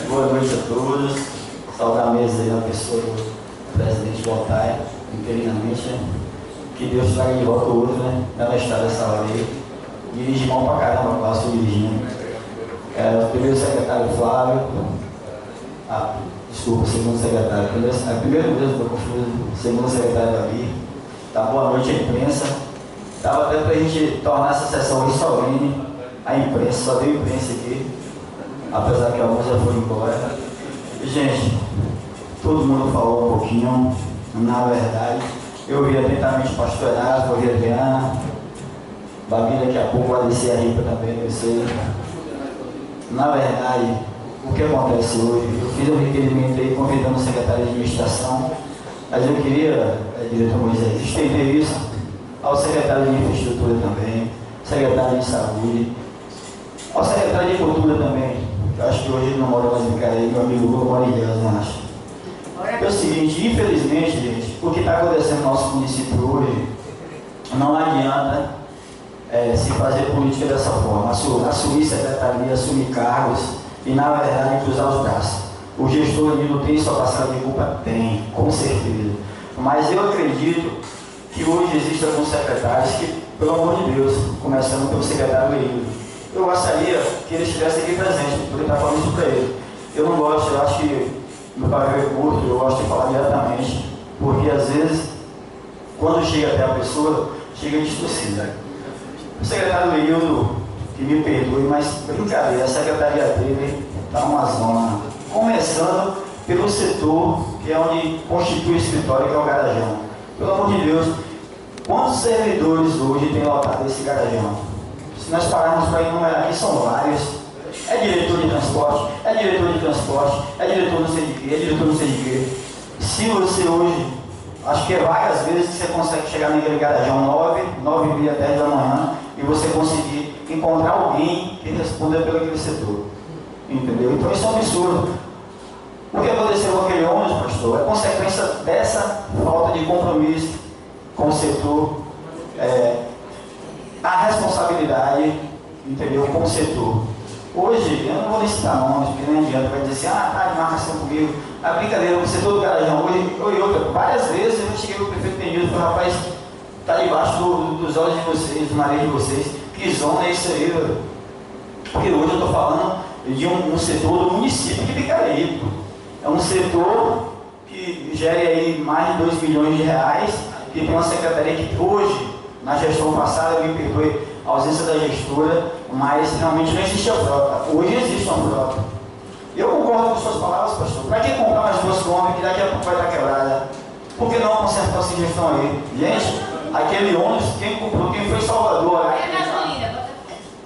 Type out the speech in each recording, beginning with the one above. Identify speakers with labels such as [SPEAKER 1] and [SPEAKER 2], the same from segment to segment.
[SPEAKER 1] Boa noite a todos. Saudar a mesa aí na pessoa do presidente Botai, interinamente. Que Deus traga de volta o outro, né? Ela está dessa hora aí. Dirige mal pra caramba, eu estou dirigindo. O primeiro secretário Flávio. Desculpa, segundo secretário. Primeiro mesmo, estou confuso. Segundo secretário Davi. Tá, boa noite à imprensa. Estava até para a gente tornar essa sessão aí solene. A imprensa, só deu imprensa aqui. Apesar que alguns já foram embora. Gente, todo mundo falou um pouquinho. Na verdade, eu vi atentamente o pastor Erasmo, ouvi a Adriana. Babi daqui a pouco vai descer a ripa também, eu sei. Na verdade, o que acontece hoje? Eu fiz um requerimento aí convidando o secretário de administração, mas eu queria, diretor Moisés, estender isso ao secretário de infraestrutura também, secretário de saúde, ao secretário de cultura também. Eu acho que hoje ele não mora mais em Caí, meu amigo Lula mora em Deus, não acho. É o seguinte, infelizmente, gente, o que está acontecendo no nosso município hoje, não adianta se fazer política dessa forma. Assumir secretaria, assumir cargos e, na verdade, cruzar os braços. O gestor ali não tem sua parcela de culpa? Tem, com certeza. Mas eu acredito que hoje existem alguns secretários que, pelo amor de Deus, começando pelo secretário Leildo, eu gostaria que ele estivesse aqui presente, por estar falando isso para ele. Eu não gosto, eu acho que meu papel é curto, eu gosto de falar diretamente, porque às vezes, quando chega até a pessoa, chega distorcida. O secretário Leildo, que me perdoe, mas brincadeira, a secretaria dele está uma zona. Começando pelo setor, que é onde constitui o escritório, que é o garajão. Pelo amor de Deus, quantos servidores hoje tem lotado esse garajão? Se nós pararmos para enumerar aqui, são vários. É diretor de transporte, é diretor de transporte, é diretor não sei de quê, é diretor não sei de quê. Se você hoje, acho que é várias vezes que você consegue chegar naquele garajão 9 e meia, 10 da manhã, e você conseguir encontrar alguém que responda pelo aquele setor. Entendeu? Então isso é um absurdo. O que aconteceu com aquele ônibus, pastor, é consequência dessa falta de compromisso com o setor, a responsabilidade, entendeu, com o setor. Hoje, eu não vou nem citar nomes, porque nem adianta, vai dizer assim, tá de marcação comigo. A brincadeira, o setor do garajão, hoje, e outra, várias vezes eu cheguei pro prefeito Benildo e falei, rapaz, tá debaixo dos olhos de vocês, do nariz de vocês, que zona é isso aí, velho? Porque hoje eu estou falando de um setor do município de Picaraí. É um setor que gere aí mais de 2 milhões de reais, que tem uma secretaria que hoje, na gestão passada, me perdoe a ausência da gestora, mas realmente não existe a frota. Hoje existe uma frota. Eu concordo com suas palavras, pastor. Para que comprar mais 2 quilômetros que daqui a pouco vai estar quebrada? Por que não consertar essa gestão aí? Gente, aquele ônibus, quem comprou, quem foi em Salvador?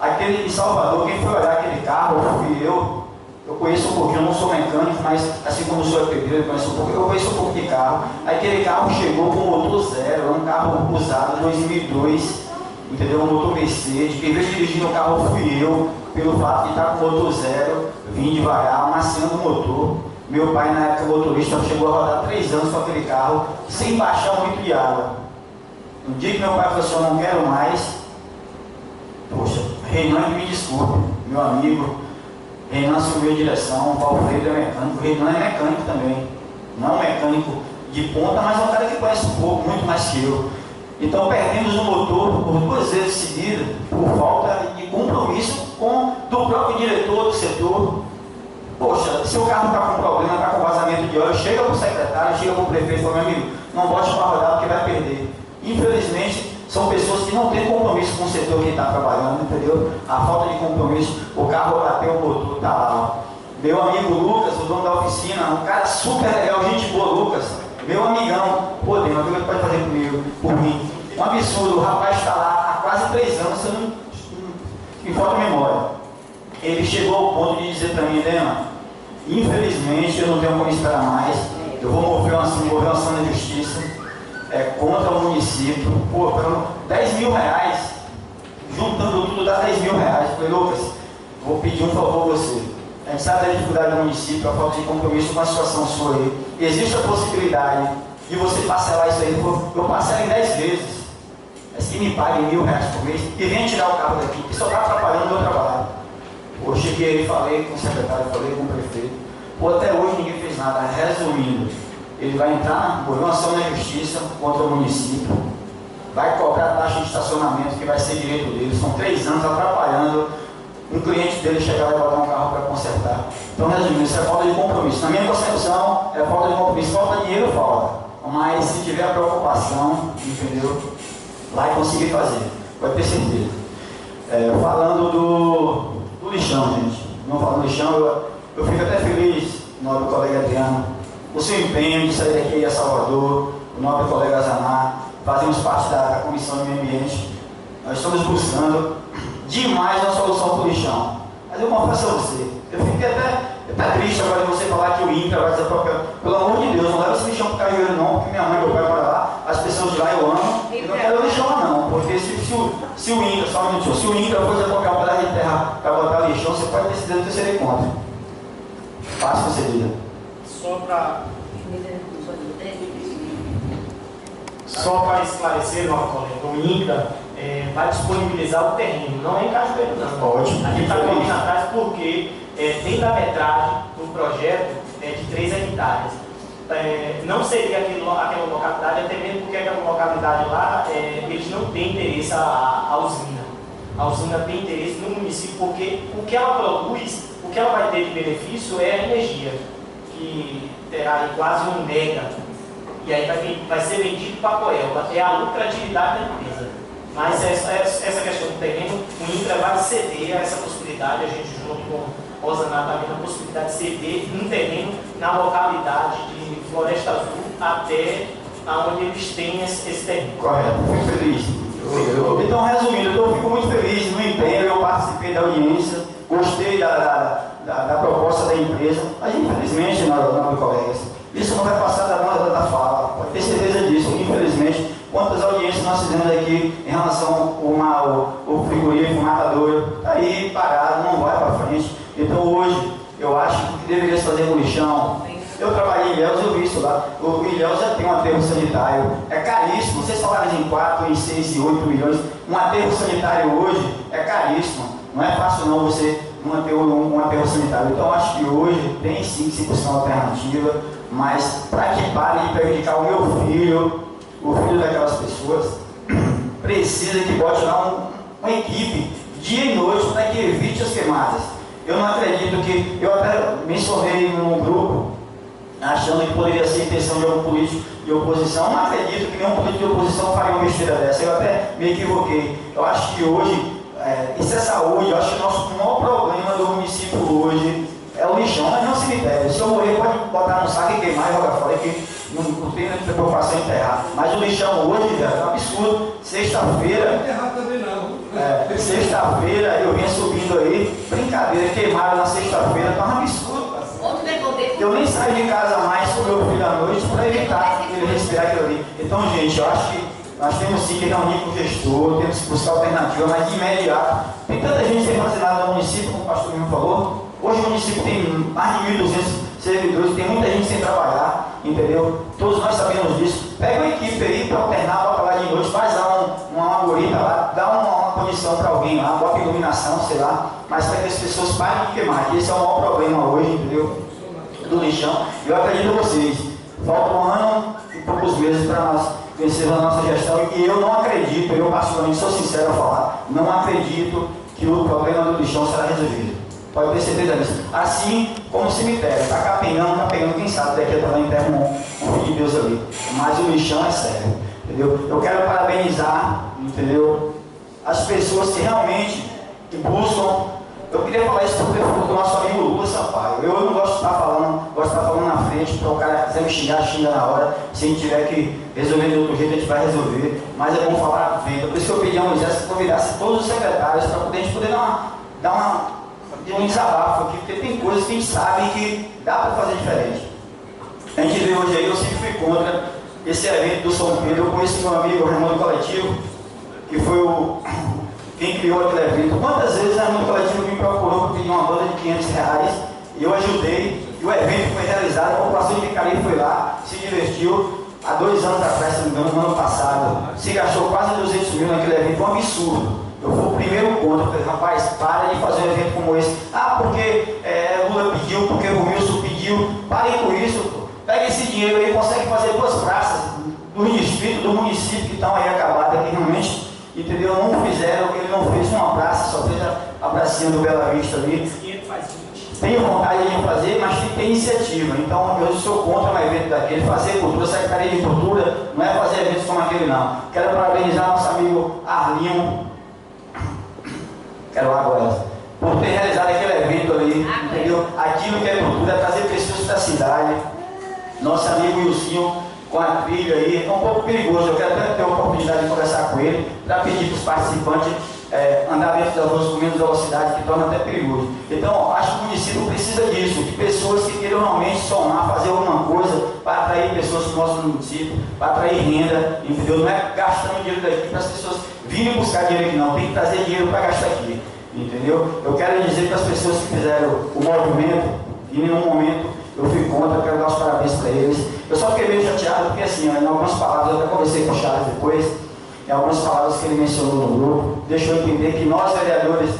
[SPEAKER 1] Aquele em Salvador, quem foi olhar aquele carro, fui eu. Eu conheço um pouquinho, eu não sou mecânico, mas assim como sou pedreiro, eu conheço um pouco de carro. Aquele carro chegou com motor zero, é um carro usado em 2002, entendeu? Um motor Mercedes. Quem veio dirigindo o carro fui eu, pelo fato de estar com motor zero, vim devagar, amaciando o motor. Meu pai, na época motorista, chegou a rodar 3 anos com aquele carro, sem baixar muito de água. No dia que meu pai falou assim, eu não quero mais, poxa, Renan, que me desculpe, meu amigo, Renan assumiu a direção, o Paulo Freire é mecânico, Renan é mecânico também. Não é um mecânico de ponta, mas é um cara que conhece um pouco, muito mais que eu. Então perdemos o motor por 2 vezes seguidas, por falta de compromisso do próprio diretor do setor. Poxa, se o carro está com problema, está com vazamento de óleo, chega para o secretário, chega para o prefeito e fala, meu amigo, não bote para rodar porque vai perder. Infelizmente, são pessoas que não têm compromisso com o setor que está trabalhando, entendeu? A falta de compromisso, o carro bateu o motor, está lá. Meu amigo Lucas, o dono da oficina, um cara super legal, gente boa, Lucas, meu amigão, pô, Deus, o que ele pode fazer comigo, por mim? Um absurdo, o rapaz está lá há quase 3 anos, você não me falta memória. Ele chegou ao ponto de dizer para mim, Dema, infelizmente eu não tenho como esperar mais, eu vou mover uma ação na justiça contra o município, pô, por 10 mil reais, juntando tudo dá 10 mil reais. Eu falei, Lucas, vou pedir um favor a você, gente sabe da dificuldade do município, a falta de compromisso com a situação sua aí. Existe a possibilidade de você parcelar isso aí, eu parcelo em 10 vezes. Mas que me pague R$1.000 por mês e venha tirar o carro daqui, que só está atrapalhando o meu trabalho. Eu cheguei, falei com o secretário, falei com o prefeito. Pô, até hoje ninguém fez nada. Resumindo, ele vai entrar por uma ação na justiça contra o município, vai cobrar taxa de estacionamento, que vai ser direito dele. São 3 anos atrapalhando um cliente dele chegar e botar um carro para consertar. Então, resumindo, isso é falta de compromisso. Na minha concepção, é falta de compromisso. Falta dinheiro, falta. Mas se tiver a preocupação, entendeu? Vai conseguir fazer, pode ter certeza. Falando do lixão, gente. Não falando do lixão, eu fico até feliz, nobre colega Adriano, o seu empenho de sair daqui a Salvador, o nobre colega Zanar, fazemos parte da Comissão de Meio Ambiente. Nós estamos buscando demais uma solução para o lixão. Mas eu confesso a você, eu fiquei até triste agora de você falar que o INCRA vai dizer, pelo amor de Deus, não leva esse lixão para o Cajueiro não, porque minha mãe e meu pai moram lá, as pessoas de lá eu amo, e não quero lixão lá não, porque se o INCRA, só um minutinho, se o INCRA for colocar um pedaço de terra para botar lixão, você pode ter certeza que eu serei contra. Fácil você dizer.
[SPEAKER 2] Só para esclarecer, nosso colega, o INCRA vai disponibilizar o terreno, não é em Cajueiro não.
[SPEAKER 1] Ótimo.
[SPEAKER 2] A gente está correndo atrás porque dentro da metragem do projeto de 3 hectares. Não seria aquela localidade, até mesmo porque aquela localidade lá, eles não têm interesse a usina. A usina tem interesse no município porque o que ela produz, o que ela vai ter de benefício é a energia, que terá aí quase 1 mega. E aí vai ser vendido para a Coelba, é a lucratividade da empresa. Mas essa questão do terreno, o INCRA vai ceder a essa possibilidade, a gente junto com o Zanar está vendo a possibilidade de ceder um terreno na localidade de Floresta Azul até onde eles têm esse terreno.
[SPEAKER 1] Correto, fico feliz. Então, resumindo, eu fico muito feliz no empenho, eu participei da audiência, gostei da proposta da empresa, mas infelizmente, meus colegas, isso não vai passar da fala, pode ter certeza disso, infelizmente. Quantas audiências nós fizemos aqui em relação ao frigorífico Matadouro, está aí parado, não vai para frente. Então hoje, eu acho que deveria se fazer no lixão. Eu trabalhei em Ilhéus, eu vi isso lá. O Ilhéus já tem um aterro sanitário, é caríssimo. Vocês falaram em 4, em 6 e 8 milhões. Um aterro sanitário hoje é caríssimo. Não é fácil não você manter um aterro sanitário. Então eu acho que hoje tem sim que se buscar uma alternativa, mas para que pare de prejudicar o meu filho, o filho daquelas pessoas, precisa que bote lá uma equipe dia e noite para que evite as queimadas. Eu não acredito que, eu até mencionei num grupo, achando que poderia ser intenção de algum político de oposição, não acredito que nenhum político de oposição faria uma besteira dessa, eu até me equivoquei. Eu acho que hoje, isso é saúde, eu acho que o nosso maior problema do município hoje é o lixão, mas não o cemitério. Se eu morrer, pode botar no saco e queimar e jogar fora, que não tem preocupação em enterrar. Mas o lixão hoje, velho, é um absurdo. Sexta-feira.
[SPEAKER 3] Enterrar também não.
[SPEAKER 1] Sexta-feira eu vinha subindo aí, brincadeira, queimaram na sexta-feira, tá um absurdo. Eu nem saio de casa mais com meu filho à noite para evitar ele respirar aquilo ali. Então, gente, eu acho que nós temos sim que reunir com o gestor, temos que buscar alternativa, mas de imediato. Tem tanta gente sem fazer nada no município, como o pastor me falou. Hoje o município tem mais de 1.200 servidores, tem muita gente sem trabalhar, entendeu? Todos nós sabemos disso. Pega uma equipe aí para alternar, bota lá de noite, faz lá uma algoritmo lá, dá uma condição para alguém lá, bota iluminação, sei lá, mas para que as pessoas parem de queimar. Esse é o maior problema hoje, entendeu? Do lixão. Eu acredito em vocês. Falta 1 ano e poucos meses para nós vencermos a nossa gestão e eu não acredito, eu particularmente sou sincero a falar, não acredito que o problema do lixão será resolvido. Pode ter certeza disso. Assim como o cemitério, está capenhando, quem sabe daqui a pouco enterra um filho de Deus ali. Mas o lixão é sério, entendeu? Eu quero parabenizar, entendeu? As pessoas que realmente buscam. Eu queria falar isso para o nosso amigo Lula Sampaio. Eu não gosto de estar falando, gosto de estar falando na frente, para o cara quiser me xingar, xinga na hora. Se a gente tiver que resolver de outro jeito, a gente vai resolver. Mas é bom falar na frente. Por isso que eu pedi a Moisés que convidasse todos os secretários para a gente poder dar um desabafo aqui, porque tem coisas que a gente sabe que dá para fazer diferente. A gente vê hoje aí, eu sempre fui contra esse evento do São Pedro. Eu conheço meu amigo Raimundo Coletivo, que foi quem criou aquele evento. Quantas vezes a Raimundo Coletivo me procurou para pedir uma banda de R$500 e eu ajudei, e o evento foi realizado, a população de Picaria foi lá, se divertiu. Há 2 anos atrás, se não me engano, no ano passado, se gastou quase 200 mil naquele evento, um absurdo. Eu fui o primeiro contra, eu falei, rapaz, para de fazer um evento como esse. Ah, porque Lula pediu, porque o Wilson pediu. Parem com isso, pô. Pega esse dinheiro aí, consegue fazer 2 praças do distrito, do município que estão aí acabadas, que realmente, entendeu? Não fizeram, ele não fez uma praça, só fez a pracinha do Bela Vista ali. Tenho vontade de fazer, mas tem que ter iniciativa. Então, eu sou contra um evento daquele. Fazer cultura, Secretaria de Cultura, não é fazer eventos como aquele, não. Quero parabenizar nosso amigo Arlinho, quero agora, por ter realizado aquele evento ali, entendeu? Aquilo que é cultura, é trazer pessoas da cidade. Nosso amigo Wilson, com a trilha aí, é um pouco perigoso. Eu quero até ter a oportunidade de conversar com ele, para pedir para os participantes andar dentro das ruas com menos velocidade, que torna até perigoso. Então, acho que o município precisa disso, de pessoas que queiram realmente somar, fazer alguma coisa para atrair pessoas para o nosso município, para atrair renda, entendeu? Não é gastando dinheiro daqui para as pessoas virem buscar dinheiro aqui, não. Tem que trazer dinheiro para gastar aqui, entendeu? Eu quero dizer para as pessoas que fizeram o movimento, e em nenhum momento eu fui contra, quero dar os parabéns para eles. Eu só fiquei meio chateado porque, assim, em algumas palavras, eu até conversei com o Charles depois, em algumas palavras que ele mencionou no grupo, deixou entender que nós, vereadores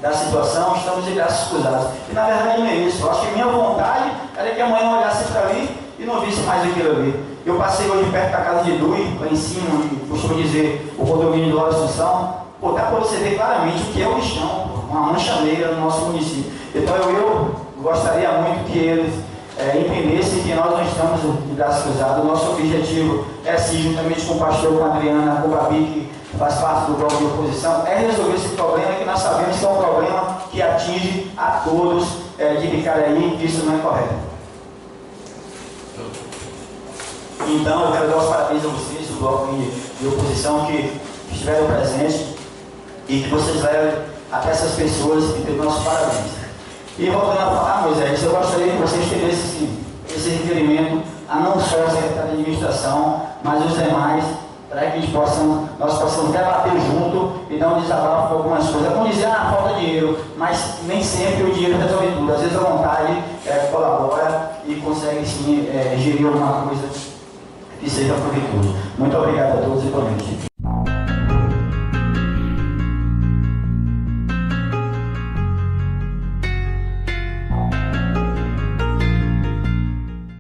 [SPEAKER 1] da situação, estamos de braços cruzados. E na verdade não é isso. Eu acho que minha vontade era que amanhã olhasse para ali e não visse mais aquilo ali. Eu passei hoje perto da casa de Dui, lá em cima, onde costumo dizer o condomínio do Lauro Assunção. Pô, dá para você ver claramente o que é o lixão, uma mancha negra no nosso município. Então eu gostaria muito que eles entendessem que nós não estamos de braços cruzados. O nosso objetivo é, sim, juntamente com o pastor, com a Adriana, com o Babi, que faz parte do bloco de oposição, é resolver esse problema, que nós sabemos que é um problema que atinge a todos de Picaraí, que isso não é correto. Então, eu quero dar os parabéns a vocês, do bloco de oposição, que estiveram presentes, e que vocês levem até essas pessoas e dêem nossos parabéns. E voltando a falar, Moisés, eu gostaria que vocês tivessem esse requerimento a não só a secretária de administração, mas os demais, para que nós possamos debater junto e dar um desabafo com algumas coisas. Como dizer, falta dinheiro, mas nem sempre o dinheiro resolve tudo. Às vezes a vontade colabora e consegue sim gerir alguma coisa que seja proveitoso. Muito obrigado a todos e boa noite.